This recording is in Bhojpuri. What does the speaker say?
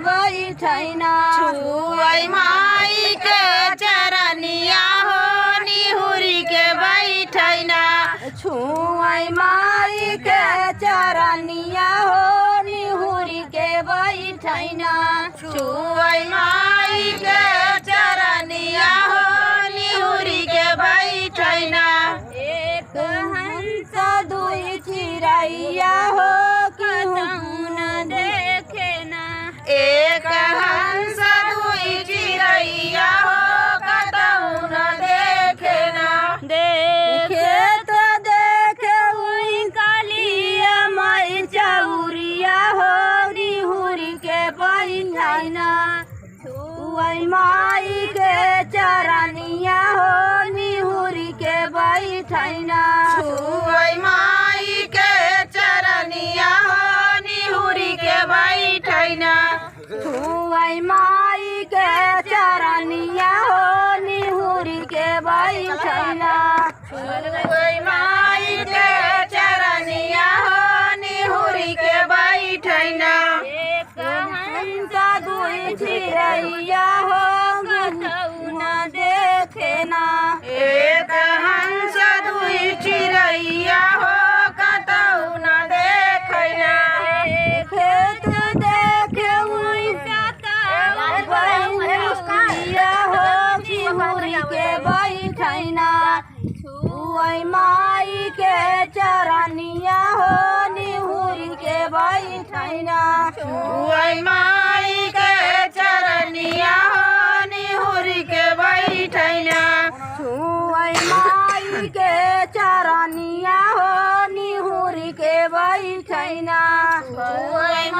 बैठैना छुअई माई के चरनिया हो निहुरी के बैठैना छुअई माई के चरनिया हो निहुरी के बैठैना छुअई माई के चरनिया हो निहुरी के बैठैना एक हंस दुई चिड़ैया हो कहूँ न देखे ना एक हंस दुई चिड़ैया हो कतहु न देखे ना देखे तो देखे हुई कालिया माई चौरिया हो निहुरी के बैठैना छुअई माई के चरनिया हो निहुरी के बैठैना छुअई माई के चरनिया हो निहुरी के बैठैना छुअई माई के चरनिया हो निहुरी के बैठैना छुअई माई के चरनिया हो निहुरी के बैठैना एक हंस दुई चिड़ैया हो कहूँ न देखे ना एक हंस दुई चिड़ैया हो कतहु न देखैना खेत देखे हुई बहनिया हो निहुरी के बैठैना छुअई माई के चरनिया हो निहुरी के बैठैना छुअई माई के चरनिया हो निहुरी के बैठैना छुअई माई के चरनिया हो निहुरी के बैठैना छुअई